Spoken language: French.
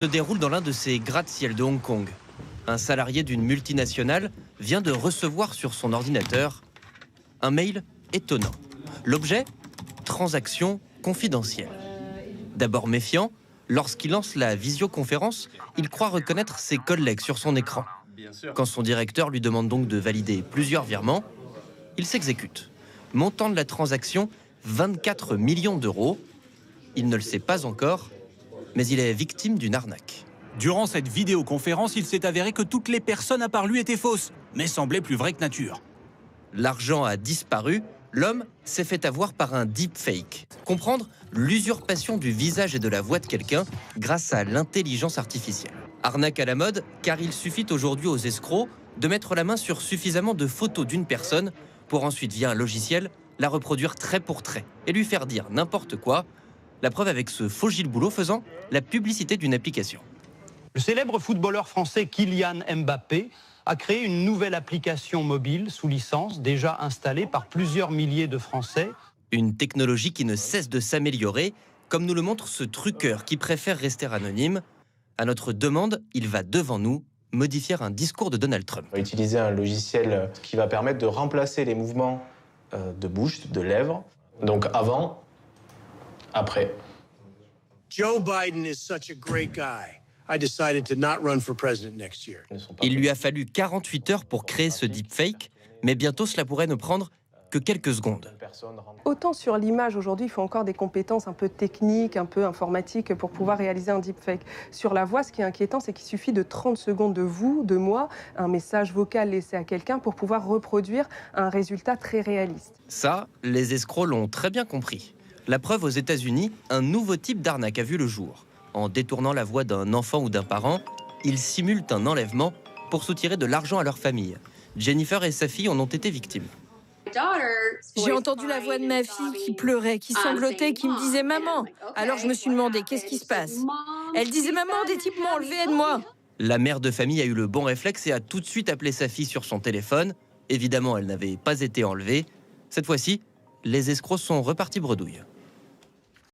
Se déroule dans l'un de ces gratte-ciel de Hong Kong. Un salarié d'une multinationale vient de recevoir sur son ordinateur un mail étonnant. L'objet ? Transaction confidentielle. D'abord méfiant, lorsqu'il lance la visioconférence, il croit reconnaître ses collègues sur son écran. Quand son directeur lui demande donc de valider plusieurs virements, il s'exécute. Montant de la transaction, 24 millions d'euros. Il ne le sait pas encore, mais il est victime d'une arnaque. Durant cette vidéoconférence, il s'est avéré que toutes les personnes à part lui étaient fausses, mais semblaient plus vraies que nature. L'argent a disparu, l'homme s'est fait avoir par un deepfake. Comprendre l'usurpation du visage et de la voix de quelqu'un grâce à l'intelligence artificielle. Arnaque à la mode, car il suffit aujourd'hui aux escrocs de mettre la main sur suffisamment de photos d'une personne pour ensuite, via un logiciel, la reproduire trait pour trait et lui faire dire n'importe quoi. La preuve avec ce faux Gilles Boulot faisant la publicité d'une application. Le célèbre footballeur français Kylian Mbappé a créé une nouvelle application mobile sous licence, déjà installée par plusieurs milliers de Français. Une technologie qui ne cesse de s'améliorer, comme nous le montre ce truqueur qui préfère rester anonyme. À notre demande, il va devant nous modifier un discours de Donald Trump. On va utiliser un logiciel qui va permettre de remplacer les mouvements de bouche, de lèvres. Donc avant, après. Joe Biden is such a great guy. I decided to not run for president next year. Il lui a fallu 48 heures pour créer ce deepfake, mais bientôt cela pourrait ne prendre que quelques secondes. Autant sur l'image, aujourd'hui, il faut encore des compétences un peu techniques, un peu informatiques pour pouvoir réaliser un deepfake. Sur la voix, ce qui est inquiétant, c'est qu'il suffit de 30 secondes de vous, de moi, un message vocal laissé à quelqu'un pour pouvoir reproduire un résultat très réaliste. Ça, les escrocs l'ont très bien compris. La preuve, aux États-Unis, un nouveau type d'arnaque a vu le jour. En détournant la voix d'un enfant ou d'un parent, ils simulent un enlèvement pour soutirer de l'argent à leur famille. Jennifer et sa fille en ont été victimes. J'ai entendu la voix de ma fille qui pleurait, qui sanglotait, qui me disait « Maman ». Alors je me suis demandé « Qu'est-ce qui se passe ?» Elle disait « Maman, des types m'ont enlevé, aide-moi ». La mère de famille a eu le bon réflexe et a tout de suite appelé sa fille sur son téléphone. Évidemment, elle n'avait pas été enlevée. Cette fois-ci, les escrocs sont repartis bredouille.